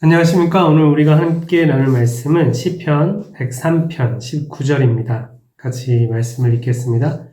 안녕하십니까. 오늘 우리가 함께 나눌 말씀은 시편 103편 19절입니다. 같이 말씀을 읽겠습니다.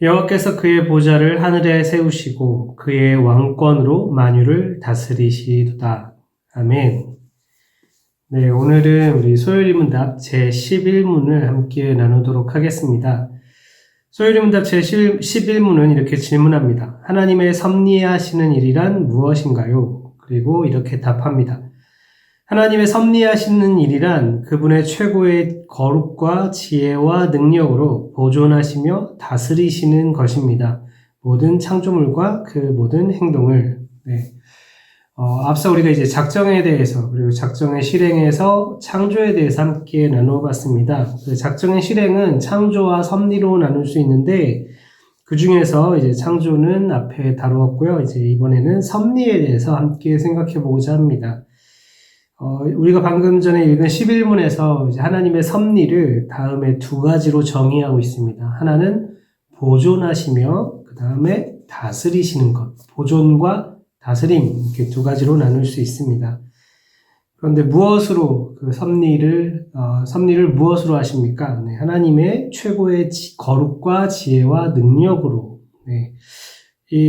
여호와께서 그의 보좌를 하늘에 세우시고 그의 왕권으로 만유를 다스리시도다. 아멘. 네, 오늘은 우리 소요리문답 제11문을 함께 나누도록 하겠습니다. 소요리문답 제11문은 이렇게 질문합니다. 하나님의 섭리하시는 일이란 무엇인가요? 그리고 이렇게 답합니다. 하나님의 섭리하시는 일이란 그분의 최고의 거룩과 지혜와 능력으로 보존하시며 다스리시는 것입니다. 모든 창조물과 그 모든 행동을. 앞서 우리가 이제 작정에 대해서 그리고 작정의 실행에서 창조에 대해서 함께 나누어봤습니다. 그 작정의 실행은 창조와 섭리로 나눌 수 있는데 그 중에서 이제 창조는 앞에 다루었고요. 이제 이번에는 섭리에 대해서 함께 생각해 보고자 합니다. 우리가 방금 전에 읽은 11문에서 이제 하나님의 섭리를 다음에 두 가지로 정의하고 있습니다. 하나는 보존하시며 그 다음에 다스리시는 것. 보존과 다스림 이렇게 두 가지로 나눌 수 있습니다. 그런데 무엇으로 그 섭리를 무엇으로 하십니까? 네, 하나님의 최고의 거룩과 지혜와 능력으로. 네.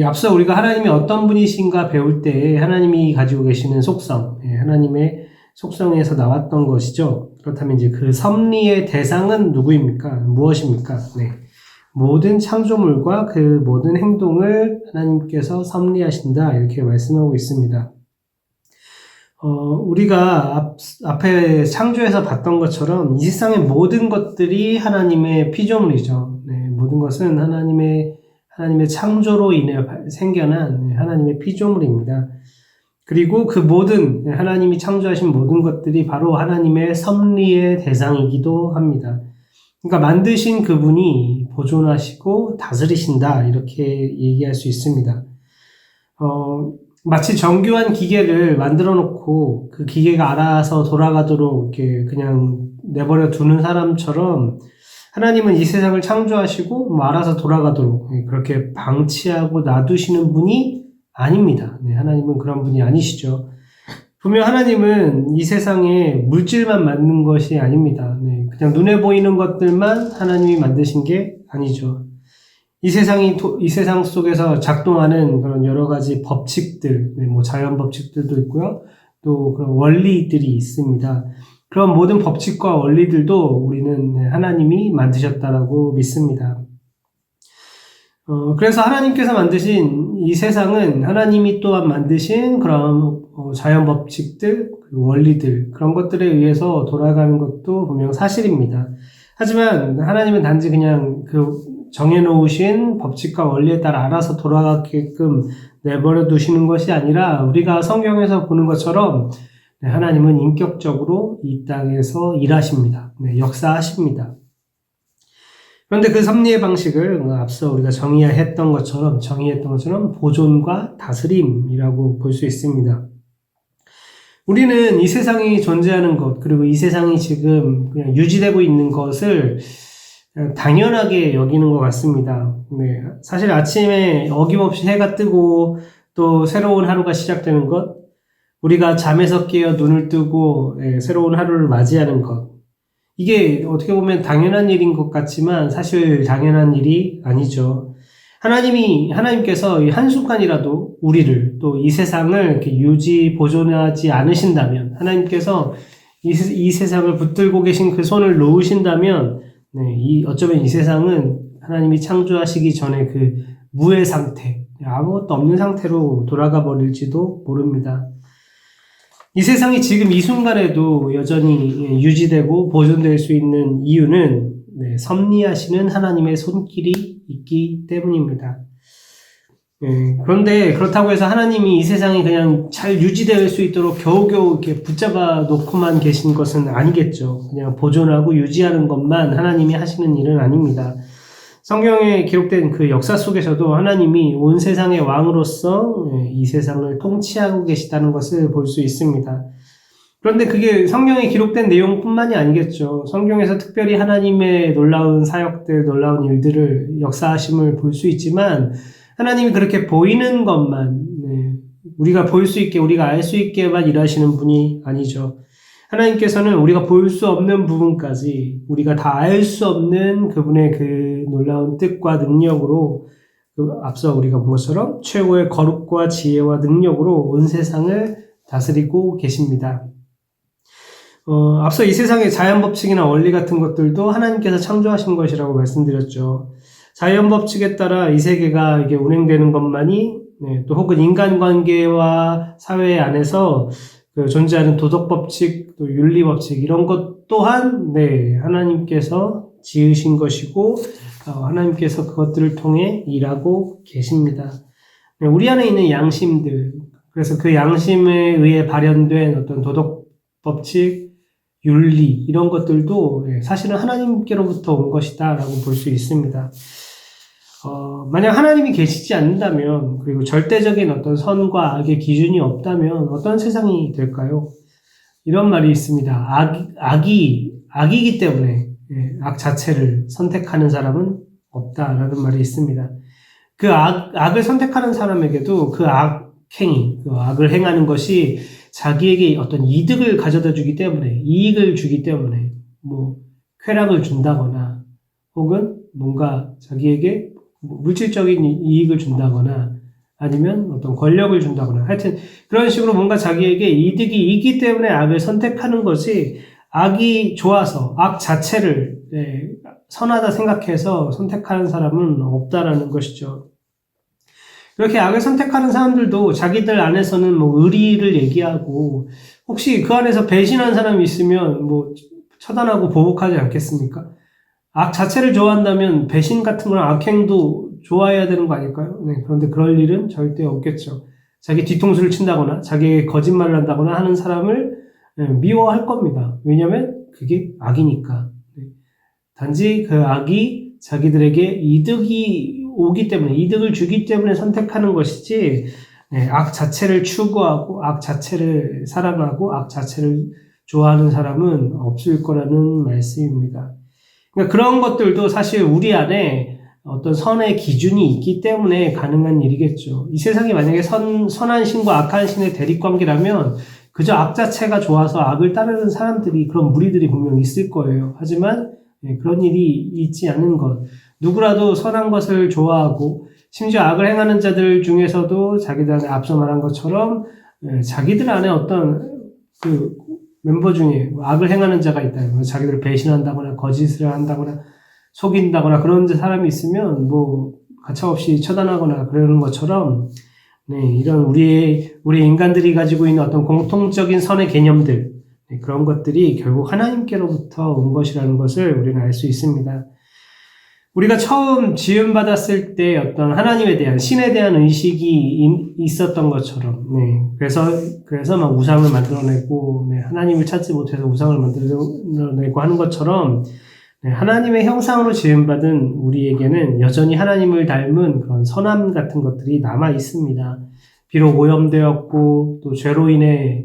앞서 우리가 하나님이 어떤 분이신가 배울 때 하나님이 가지고 계시는 속성, 하나님의 속성에서 나왔던 것이죠. 그렇다면 이제 그 섭리의 대상은 누구입니까? 무엇입니까? 네. 모든 창조물과 그 모든 행동을 하나님께서 섭리하신다 이렇게 말씀하고 있습니다. 우리가 앞에 창조에서 봤던 것처럼 이 세상의 모든 것들이 하나님의 피조물이죠. 네, 모든 것은 하나님의 창조로 인해 생겨난 하나님의 피조물입니다. 그리고 그 모든 하나님이 창조하신 모든 것들이 바로 하나님의 섭리의 대상이기도 합니다. 그러니까 만드신 그분이 보존하시고 다스리신다 이렇게 얘기할 수 있습니다. 마치 정교한 기계를 만들어 놓고 그 기계가 알아서 돌아가도록 이렇게 그냥 내버려 두는 사람처럼 하나님은 이 세상을 창조하시고 알아서 돌아가도록 그렇게 방치하고 놔두시는 분이 아닙니다. 네, 하나님은 그런 분이 아니시죠. 분명 하나님은 이 세상에 물질만 만든 것이 아닙니다. 네, 그냥 눈에 보이는 것들만 하나님이 만드신 게 아니죠. 이 세상 속에서 작동하는 그런 여러 가지 법칙들, 자연 법칙들도 있고요. 또 그런 원리들이 있습니다. 그런 모든 법칙과 원리들도 우리는 하나님이 만드셨다라고 믿습니다. 그래서 하나님께서 만드신 이 세상은 하나님이 또한 만드신 그런 자연 법칙들, 원리들, 그런 것들에 의해서 돌아가는 것도 분명 사실입니다. 하지만 하나님은 단지 그냥 그 정해놓으신 법칙과 원리에 따라 알아서 돌아가게끔 내버려 두시는 것이 아니라 우리가 성경에서 보는 것처럼 하나님은 인격적으로 이 땅에서 일하십니다. 역사하십니다. 그런데 그 섭리의 방식을 앞서 우리가 정의했던 것처럼 보존과 다스림이라고 볼 수 있습니다. 우리는 이 세상이 존재하는 것, 그리고 이 세상이 지금 그냥 유지되고 있는 것을 당연하게 여기는 것 같습니다. 네, 사실 아침에 어김없이 해가 뜨고 또 새로운 하루가 시작되는 것, 우리가 잠에서 깨어 눈을 뜨고 새로운 하루를 맞이하는 것, 이게 어떻게 보면 당연한 일인 것 같지만 사실 당연한 일이 아니죠. 하나님께서 한순간이라도 우리를 또 이 세상을 이렇게 보존하지 않으신다면, 하나님께서 이 세상을 붙들고 계신 그 손을 놓으신다면, 어쩌면 이 세상은 하나님이 창조하시기 전에 그 무의 상태, 아무것도 없는 상태로 돌아가 버릴지도 모릅니다. 이 세상이 지금 이 순간에도 여전히 유지되고 보존될 수 있는 이유는 섭리하시는 하나님의 손길이 있기 때문입니다. 그런데 그렇다고 해서 하나님이 이 세상이 그냥 잘 유지될 수 있도록 겨우겨우 이렇게 붙잡아 놓고만 계신 것은 아니겠죠. 그냥 보존하고 유지하는 것만 하나님이 하시는 일은 아닙니다. 성경에 기록된 그 역사 속에서도 하나님이 온 세상의 왕으로서 이 세상을 통치하고 계시다는 것을 볼 수 있습니다. 그런데 그게 성경에 기록된 내용뿐만이 아니겠죠. 성경에서 특별히 하나님의 놀라운 사역들, 놀라운 일들을 역사하심을 볼 수 있지만 하나님이 그렇게 보이는 것만 우리가 볼 수 있게, 우리가 알 수 있게만 일하시는 분이 아니죠. 하나님께서는 우리가 볼 수 없는 부분까지 우리가 다 알 수 없는 그분의 그 놀라운 뜻과 능력으로 앞서 우리가 본 것처럼 최고의 거룩과 지혜와 능력으로 온 세상을 다스리고 계십니다. 앞서 이 세상의 자연 법칙이나 원리 같은 것들도 하나님께서 창조하신 것이라고 말씀드렸죠. 자연 법칙에 따라 이 세계가 이게 운행되는 것만이 또 혹은 인간관계와 사회 안에서 존재하는 도덕 법칙, 또 윤리 법칙 이런 것 또한 하나님께서 지으신 것이고 하나님께서 그것들을 통해 일하고 계십니다. 우리 안에 있는 양심들, 그래서 그 양심에 의해 발현된 어떤 도덕 법칙, 윤리 이런 것들도 사실은 하나님께로부터 온 것이다라고 볼 수 있습니다. 만약 하나님이 계시지 않는다면, 그리고 절대적인 어떤 선과 악의 기준이 없다면 어떤 세상이 될까요? 이런 말이 있습니다. 악이기 때문에 악 자체를 선택하는 사람은 없다라는 말이 있습니다. 그 악을 선택하는 사람에게도 그 악행위, 그 악을 행하는 것이 자기에게 어떤 이득을 가져다 주기 때문에, 이익을 주기 때문에, 쾌락을 준다거나, 혹은 뭔가 자기에게 물질적인 이익을 준다거나, 아니면 어떤 권력을 준다거나, 하여튼 그런 식으로 뭔가 자기에게 이득이 있기 때문에 악을 선택하는 것이 악이 좋아서 악 자체를 선하다 생각해서 선택하는 사람은 없다라는 것이죠. 그렇게 악을 선택하는 사람들도 자기들 안에서는 의리를 얘기하고 혹시 그 안에서 배신한 사람이 있으면 처단하고 보복하지 않겠습니까? 악 자체를 좋아한다면 배신 같은 거나 악행도 좋아해야 되는 거 아닐까요? 그런데 그럴 일은 절대 없겠죠. 자기 뒤통수를 친다거나 자기에게 거짓말을 한다거나 하는 사람을 미워할 겁니다. 왜냐하면 그게 악이니까. 단지 그 악이 자기들에게 이득이 오기 때문에, 이득을 주기 때문에 선택하는 것이지 악 자체를 추구하고 악 자체를 사랑하고 악 자체를 좋아하는 사람은 없을 거라는 말씀입니다. 그러니까 그런 것들도 사실 우리 안에 어떤 선의 기준이 있기 때문에 가능한 일이겠죠. 이 세상이 만약에 선한 신과 악한 신의 대립관계라면 그저 악 자체가 좋아서 악을 따르는 사람들이, 그런 무리들이 분명 있을 거예요. 하지만 그런 일이 있지 않은 것. 누구라도 선한 것을 좋아하고 심지어 악을 행하는 자들 중에서도 자기들 안에 앞서 말한 것처럼 자기들 안에 어떤 그 멤버 중에 악을 행하는 자가 있다. 자기들을 배신한다거나 거짓을 한다거나 속인다거나 그런 사람이 있으면 가차없이 처단하거나 그러는 것처럼 이런 우리 인간들이 가지고 있는 어떤 공통적인 선의 개념들, 그런 것들이 결국 하나님께로부터 온 것이라는 것을 우리는 알 수 있습니다. 우리가 처음 지음받았을 때 어떤 하나님에 대한, 신에 대한 의식이 있었던 것처럼, 그래서 막 우상을 만들어내고, 하나님을 찾지 못해서 우상을 만들어내고 하는 것처럼, 하나님의 형상으로 지음받은 우리에게는 여전히 하나님을 닮은 그런 선함 같은 것들이 남아 있습니다. 비록 오염되었고 또 죄로 인해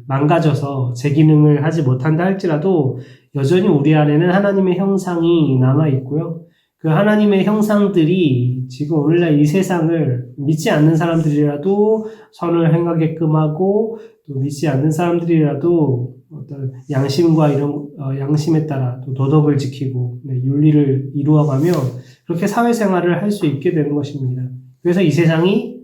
망가져서 제 기능을 하지 못한다 할지라도 여전히 우리 안에는 하나님의 형상이 남아 있고요. 그 하나님의 형상들이 지금 오늘날 이 세상을 믿지 않는 사람들이라도 선을 행하게끔 하고 또 믿지 않는 사람들이라도 어떤 양심과 이런 양심에 따라 또 도덕을 지키고 윤리를 이루어가며 그렇게 사회생활을 할 수 있게 되는 것입니다. 그래서 이 세상이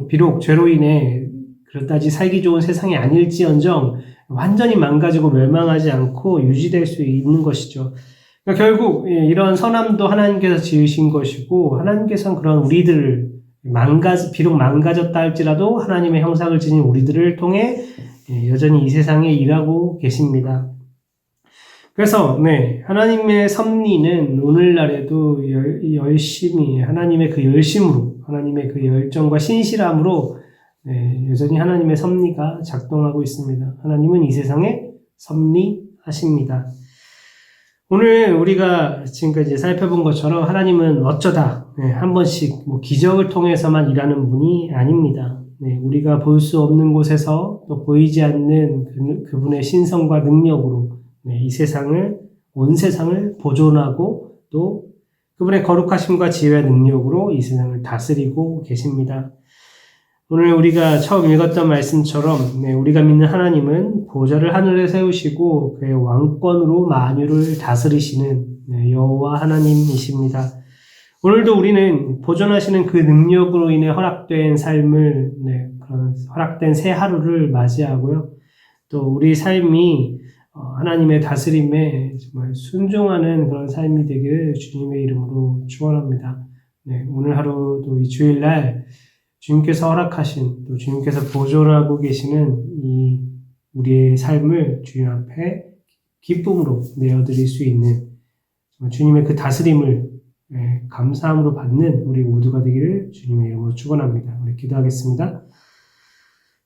비록 죄로 인해 그렇다지 살기 좋은 세상이 아닐지언정 완전히 망가지고 멸망하지 않고 유지될 수 있는 것이죠. 그러니까 결국 이런 선함도 하나님께서 지으신 것이고 하나님께서는 그런 우리들을 비록 망가졌다 할지라도 하나님의 형상을 지닌 우리들을 통해 여전히 이 세상에 일하고 계십니다. 그래서 하나님의 섭리는 오늘날에도 열심히 하나님의 그 열심으로, 하나님의 그 열정과 신실함으로 여전히 하나님의 섭리가 작동하고 있습니다. 하나님은 이 세상에 섭리하십니다. 오늘 우리가 지금까지 살펴본 것처럼 하나님은 어쩌다 한 번씩 기적을 통해서만 일하는 분이 아닙니다. 우리가 볼 수 없는 곳에서 또 보이지 않는 그분의 신성과 능력으로 온 세상을 보존하고 또 그분의 거룩하심과 지혜와 능력으로 이 세상을 다스리고 계십니다. 오늘 우리가 처음 읽었던 말씀처럼 우리가 믿는 하나님은 보좌를 하늘에 세우시고 그의 왕권으로 만유를 다스리시는 여호와 하나님이십니다. 오늘도 우리는 보존하시는 그 능력으로 인해 허락된 삶을, 그런 허락된 새 하루를 맞이하고요. 또 우리 삶이 하나님의 다스림에 정말 순종하는 그런 삶이 되기를 주님의 이름으로 축원합니다. 오늘 하루도 이 주일날 주님께서 허락하신, 또 주님께서 보존하고 계시는 이 우리의 삶을 주님 앞에 기쁨으로 내어드릴 수 있는 주님의 그 다스림을 감사함으로 받는 우리 모두가 되기를 주님의 이름으로 축원합니다. 우리 기도하겠습니다.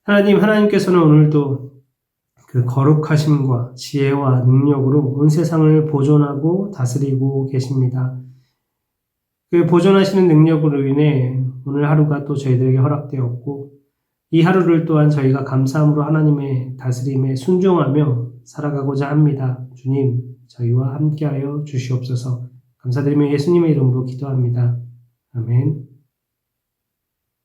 하나님께서는 오늘도 그 거룩하심과 지혜와 능력으로 온 세상을 보존하고 다스리고 계십니다. 그 보존하시는 능력으로 인해 오늘 하루가 또 저희들에게 허락되었고, 이 하루를 또한 저희가 감사함으로 하나님의 다스림에 순종하며 살아가고자 합니다. 주님, 저희와 함께하여 주시옵소서. 감사드리며 예수님의 이름으로 기도합니다. 아멘.